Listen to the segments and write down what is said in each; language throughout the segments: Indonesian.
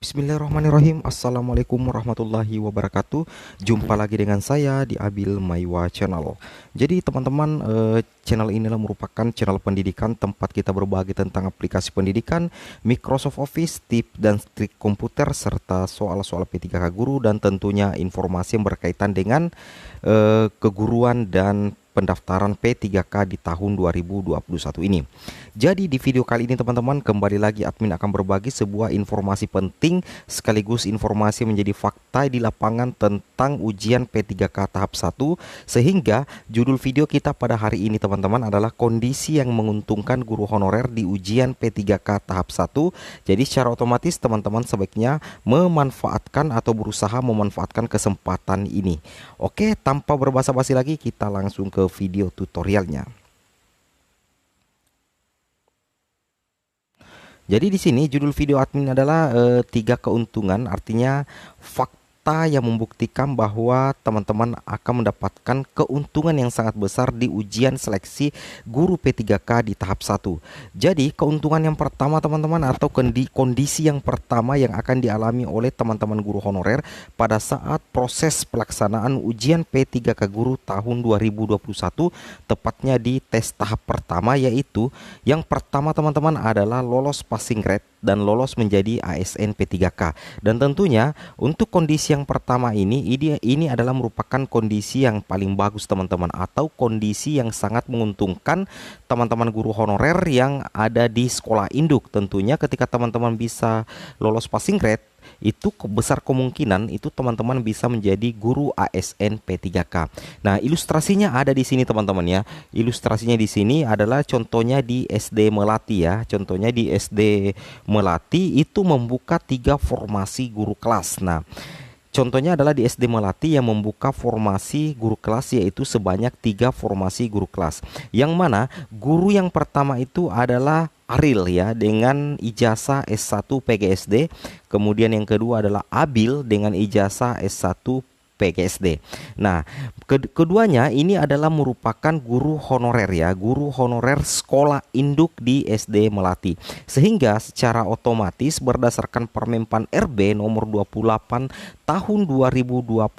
Bismillahirrahmanirrahim. Assalamualaikum warahmatullahi wabarakatuh. Jumpa lagi dengan saya di Abil Maiwa Channel. Jadi teman-teman, channel inilah merupakan channel pendidikan tempat kita berbagi tentang aplikasi pendidikan, Microsoft Office, tips dan trik komputer, serta soal-soal P3K Guru, dan tentunya informasi yang berkaitan dengan keguruan dan pendaftaran P3K di tahun 2021 ini. Jadi di video kali ini teman-teman, kembali lagi admin akan berbagi sebuah informasi penting sekaligus informasi menjadi fakta di lapangan tentang ujian P3K tahap 1, sehingga judul video kita pada hari ini teman-teman adalah kondisi yang menguntungkan guru honorer di ujian P3K tahap 1. Jadi secara otomatis teman-teman sebaiknya memanfaatkan atau berusaha memanfaatkan kesempatan ini. Oke, tanpa berbasa-basi lagi kita langsung ke video tutorialnya. Jadi di sini judul video admin adalah 3 keuntungan, artinya fakta yang membuktikan bahwa teman-teman akan mendapatkan keuntungan yang sangat besar di ujian seleksi guru P3K di tahap 1. Jadi keuntungan yang pertama teman-teman, atau kondisi yang pertama yang akan dialami oleh teman-teman guru honorer pada saat proses pelaksanaan ujian P3K guru tahun 2021, tepatnya di tes tahap pertama, yaitu yang pertama teman-teman adalah lolos passing grade dan lolos menjadi ASN P3K. Dan tentunya untuk kondisi yang pertama ini adalah merupakan kondisi yang paling bagus teman-teman, atau kondisi yang sangat menguntungkan teman-teman guru honorer yang ada di sekolah induk. Tentunya ketika teman-teman bisa lolos passing grade, itu besar kemungkinan itu teman-teman bisa menjadi guru ASN P3K. Nah, ilustrasinya ada di sini teman-teman ya. Ilustrasinya di sini adalah contohnya di SD Melati ya. Contohnya di SD Melati itu membuka 3 formasi guru kelas. Nah, contohnya adalah di SD Melati yang membuka formasi guru kelas, yaitu sebanyak 3 formasi guru kelas. Yang mana guru yang pertama itu adalah Aril ya, dengan ijazah S1 PGSD. Kemudian yang kedua adalah Abil dengan ijazah S1 PGSD. Nah, keduanya ini adalah merupakan guru honorer ya, guru honorer sekolah induk di SD Melati. Sehingga secara otomatis berdasarkan Permenpan RB nomor 28 tahun 2021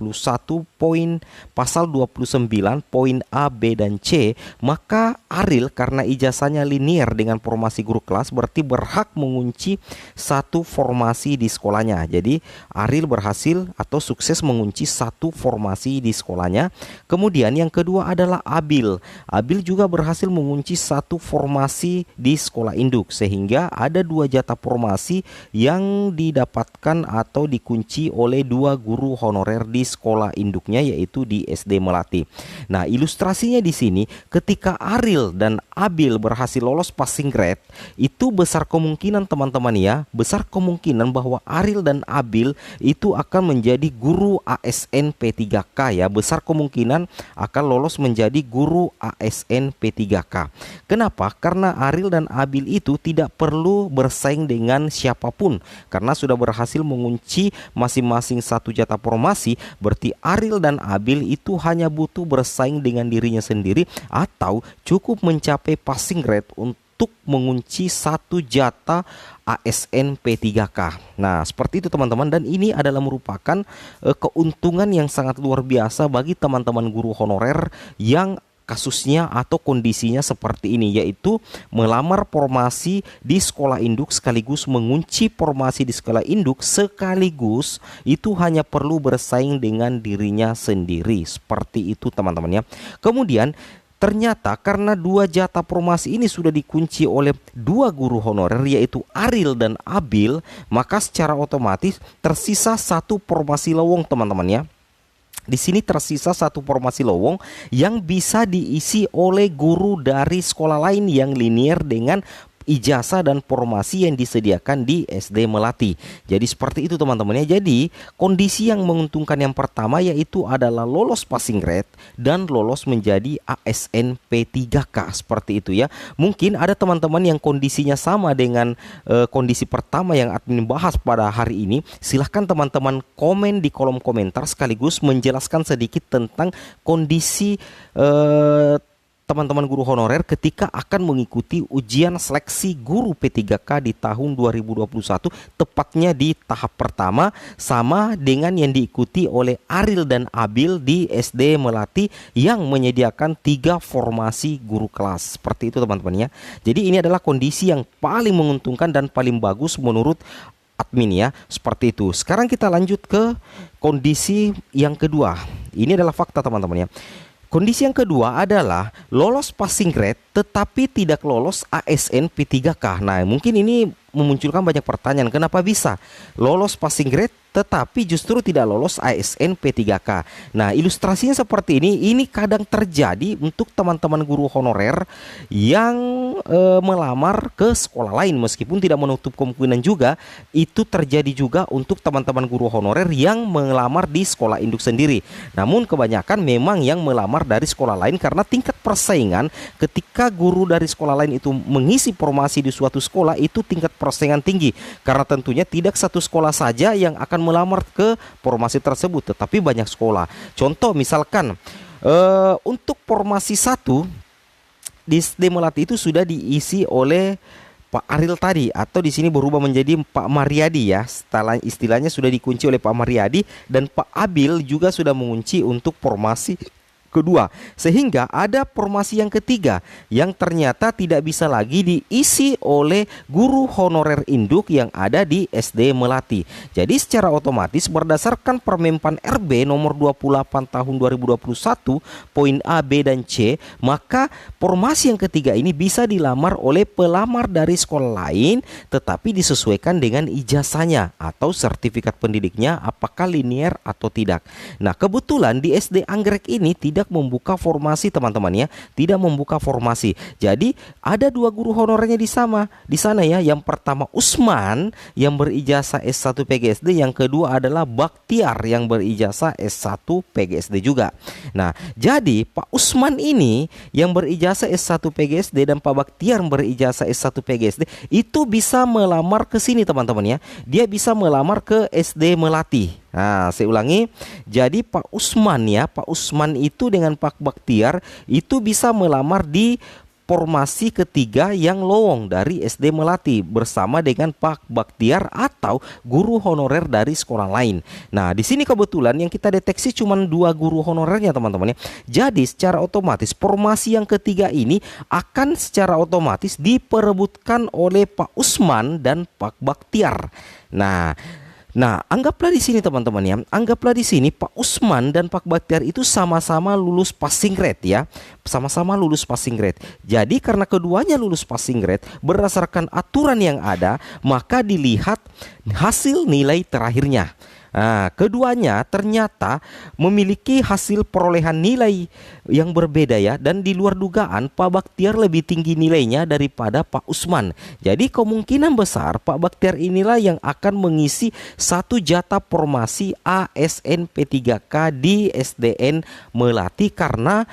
pasal 29 poin A, B, dan C, maka Aril karena ijazahnya linear dengan formasi guru kelas berarti berhak mengunci 1 formasi di sekolahnya. Jadi Aril berhasil atau sukses mengunci 1 formasi di sekolahnya. Kemudian yang kedua adalah Abil. Abil juga berhasil mengunci 1 formasi di sekolah induk, sehingga ada 2 jatah formasi yang didapatkan atau dikunci oleh 2 guru honorer di sekolah induknya, yaitu di SD Melati. Nah, ilustrasinya di sini ketika Aril dan Abil berhasil lolos passing grade, itu besar kemungkinan teman-teman ya, besar kemungkinan bahwa Aril dan Abil itu akan menjadi guru ASN P3K ya, besar kemungkinan akan lolos menjadi guru ASN P3K. Kenapa? Karena Aril dan Abil itu tidak perlu bersaing dengan siapapun, karena sudah berhasil mengunci masing-masing 1 jatah formasi. Berarti Aril dan Abil itu hanya butuh bersaing dengan dirinya sendiri atau cukup mencapai passing grade untuk mengunci 1 jatah ASN P3K. Nah, seperti itu teman-teman, dan ini adalah merupakan keuntungan yang sangat luar biasa bagi teman-teman guru honorer yang kasusnya atau kondisinya seperti ini, yaitu melamar formasi di sekolah induk sekaligus mengunci formasi di sekolah induk, sekaligus itu hanya perlu bersaing dengan dirinya sendiri. Seperti itu teman-teman ya. Kemudian ternyata karena 2 jatah formasi ini sudah dikunci oleh 2 guru honorer, yaitu Aril dan Abil, maka secara otomatis tersisa 1 formasi lowong teman-teman ya. Di sini tersisa 1 formasi lowong yang bisa diisi oleh guru dari sekolah lain yang linear dengan ijazah dan formasi yang disediakan di SD Melati. Jadi seperti itu teman-teman ya. Jadi kondisi yang menguntungkan yang pertama yaitu adalah lolos passing grade dan lolos menjadi ASN P3K, seperti itu ya. Mungkin ada teman-teman yang kondisinya sama dengan kondisi pertama yang admin bahas pada hari ini. Silahkan teman-teman komen di kolom komentar sekaligus menjelaskan sedikit tentang kondisi teman-teman guru honorer ketika akan mengikuti ujian seleksi guru P3K di tahun 2021, tepatnya di tahap pertama, sama dengan yang diikuti oleh Aril dan Abil di SD Melati yang menyediakan 3 formasi guru kelas. Seperti itu teman-teman ya. Jadi ini adalah kondisi yang paling menguntungkan dan paling bagus menurut admin ya, seperti itu. Sekarang kita lanjut ke kondisi yang kedua. Ini adalah fakta teman-teman ya. Kondisi yang kedua adalah lolos passing grade tetapi tidak lolos ASN P3K. Nah, mungkin ini memunculkan banyak pertanyaan, kenapa bisa lolos passing grade tetapi justru tidak lolos ASN P3K. Nah, ilustrasinya seperti ini kadang terjadi untuk teman-teman guru honorer yang melamar ke sekolah lain, meskipun tidak menutup kemungkinan juga itu terjadi juga untuk teman-teman guru honorer yang melamar di sekolah induk sendiri. Namun kebanyakan memang yang melamar dari sekolah lain karena tingkat persaingan ketika guru dari sekolah lain itu mengisi formasi di suatu sekolah itu tingkat persaingan tinggi, karena tentunya tidak satu sekolah saja yang akan melamar ke formasi tersebut, tetapi banyak sekolah. Contoh misalkan untuk formasi 1 di SD Melati itu sudah diisi oleh Pak Aril tadi, atau di sini berubah menjadi Pak Mariadi ya. Istilahnya sudah dikunci oleh Pak Mariadi, dan Pak Abil juga sudah mengunci untuk formasi kedua, sehingga ada formasi yang ketiga yang ternyata tidak bisa lagi diisi oleh guru honorer induk yang ada di SD Melati. Jadi secara otomatis berdasarkan Permenpan RB nomor 28 tahun 2021 poin A, B, dan C, maka formasi yang ketiga ini bisa dilamar oleh pelamar dari sekolah lain tetapi disesuaikan dengan ijazahnya atau sertifikat pendidiknya apakah linier atau tidak. Nah, kebetulan di SD Anggrek ini tidak membuka formasi teman-teman ya, tidak membuka formasi. Jadi ada 2 guru honorernya di sana ya. Yang pertama Usman yang berijazah S1 PGSD, yang kedua adalah Baktiar yang berijazah S1 PGSD juga. Nah, jadi Pak Usman ini yang berijazah S1 PGSD dan Pak Baktiar berijazah S1 PGSD itu bisa melamar ke sini teman-teman ya. Dia bisa melamar ke SD Melati. Nah, saya ulangi. Jadi Pak Usman ya, Pak Usman itu dengan Pak Baktiar itu bisa melamar di formasi ketiga yang lowong dari SD Melati bersama dengan Pak Baktiar atau guru honorer dari sekolah lain. Nah, di sini kebetulan yang kita deteksi cuma 2 guru honorernya teman-teman ya. Jadi secara otomatis formasi yang ketiga ini akan secara otomatis diperebutkan oleh Pak Usman dan Pak Baktiar. Nah, anggaplah di sini teman-teman ya, anggaplah di sini Pak Usman dan Pak Baktiar itu sama-sama lulus passing grade ya, sama-sama lulus passing grade. Jadi karena keduanya lulus passing grade, berdasarkan aturan yang ada, maka dilihat hasil nilai terakhirnya. Nah, keduanya ternyata memiliki hasil perolehan nilai yang berbeda ya, dan di luar dugaan Pak Baktiar lebih tinggi nilainya daripada Pak Usman. Jadi kemungkinan besar Pak Baktiar inilah yang akan mengisi 1 jatah formasi ASN P3K di SDN Melati karena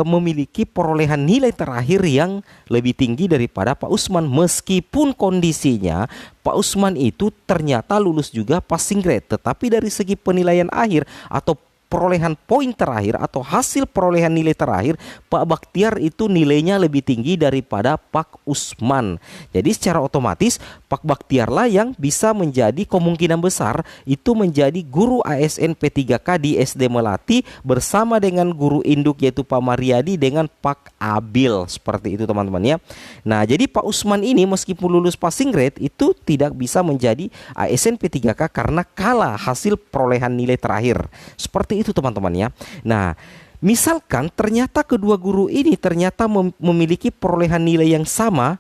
memiliki perolehan nilai terakhir yang lebih tinggi daripada Pak Usman, meskipun kondisinya Pak Usman itu ternyata lulus juga passing grade, tetapi dari segi penilaian akhir atau perolehan poin terakhir atau hasil perolehan nilai terakhir, Pak Baktiar itu nilainya lebih tinggi daripada Pak Usman. Jadi secara otomatis Pak Baktiarlah yang bisa menjadi kemungkinan besar itu menjadi guru ASN P3K di SD Melati bersama dengan guru induk yaitu Pak Mariadi dengan Pak Abil. Seperti itu teman-teman ya. Nah, jadi Pak Usman ini meskipun lulus passing grade itu tidak bisa menjadi ASN P3K karena kalah hasil perolehan nilai terakhir. Seperti itu teman-teman ya. Nah, misalkan ternyata kedua guru ini ternyata memiliki perolehan nilai yang sama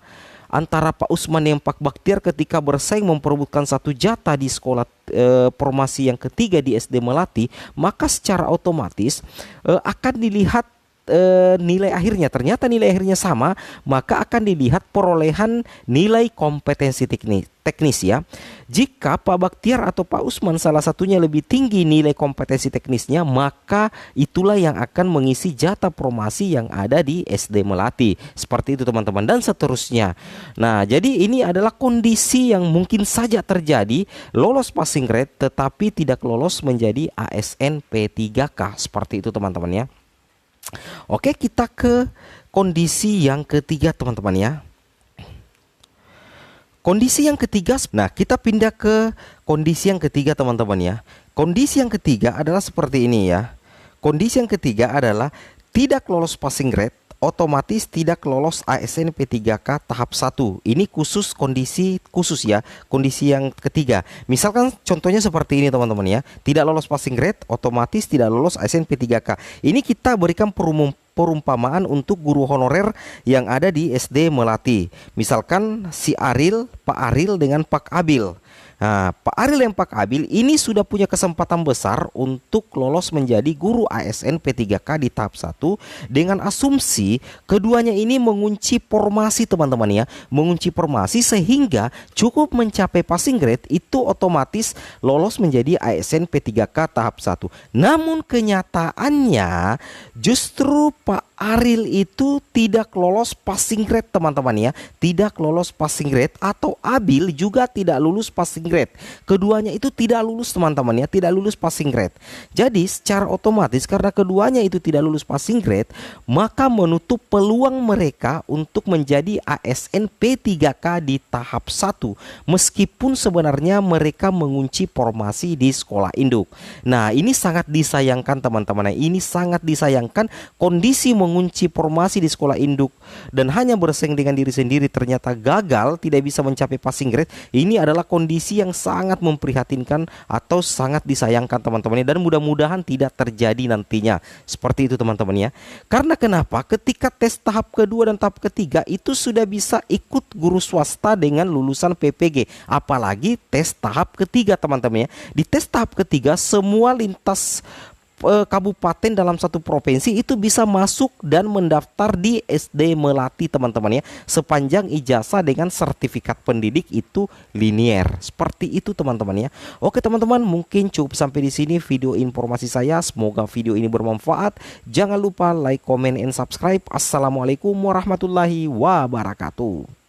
antara Pak Usman dan Pak Baktiar ketika bersaing memperebutkan 1 jatah di sekolah formasi yang ketiga di SD Melati, maka secara otomatis akan dilihat nilai akhirnya. Ternyata nilai akhirnya sama, maka akan dilihat perolehan nilai kompetensi teknis ya. Jika Pak Baktiar atau Pak Usman salah satunya lebih tinggi nilai kompetensi teknisnya, maka itulah yang akan mengisi jatah formasi yang ada di SD Melati. Seperti itu teman-teman, dan seterusnya. Nah, jadi ini adalah kondisi yang mungkin saja terjadi, lolos passing grade tetapi tidak lolos menjadi ASN P3K. Seperti itu teman-teman ya. Oke, kita ke kondisi yang ketiga teman-teman ya. Kondisi yang ketiga, nah kita pindah ke kondisi yang ketiga teman-teman ya. Kondisi yang ketiga adalah seperti ini ya. Kondisi yang ketiga adalah tidak lolos passing grade, otomatis tidak lolos ASN P3K tahap 1. Ini khusus kondisi khusus ya, kondisi yang ketiga. Misalkan contohnya seperti ini teman-teman ya. Tidak lolos passing grade, otomatis tidak lolos ASN P3K. Ini kita berikan perumpamaan untuk guru honorer yang ada di SD Melati. Misalkan si Aril, Pak Aril dengan Pak Abil. Nah, Pak Aril dan Pak Abil ini sudah punya kesempatan besar untuk lolos menjadi guru ASN P3K di tahap 1 dengan asumsi keduanya ini mengunci formasi teman-teman ya. Mengunci formasi sehingga cukup mencapai passing grade itu otomatis lolos menjadi ASN P3K tahap 1. Namun kenyataannya justru Pak Aril itu tidak lolos passing grade teman-teman ya. Tidak lolos passing grade, atau Abil juga tidak lulus passing grade. Keduanya itu tidak lulus teman-teman ya, tidak lulus passing grade. Jadi secara otomatis karena keduanya itu tidak lulus passing grade, maka menutup peluang mereka untuk menjadi ASN P3K di tahap 1 meskipun sebenarnya mereka mengunci formasi di sekolah induk. Nah, ini sangat disayangkan teman-teman. Ini sangat disayangkan kondisi mengunci formasi di sekolah induk dan hanya bersaing dengan diri sendiri ternyata gagal, tidak bisa mencapai passing grade. Ini adalah kondisi yang sangat memprihatinkan atau sangat disayangkan teman-teman, dan mudah-mudahan tidak terjadi nantinya seperti itu teman-teman ya. Karena kenapa? Ketika tes tahap kedua dan tahap ketiga itu sudah bisa ikut guru swasta dengan lulusan PPG, apalagi tes tahap ketiga teman-teman ya. Di tes tahap ketiga semua lintas kabupaten dalam satu provinsi itu bisa masuk dan mendaftar di SD Melati teman-teman ya, sepanjang ijazah dengan sertifikat pendidik itu linier. Seperti itu teman-teman ya. Oke teman-teman, mungkin cukup sampai di sini video informasi saya. Semoga video ini bermanfaat. Jangan lupa like, comment, and subscribe. Assalamualaikum warahmatullahi wabarakatuh.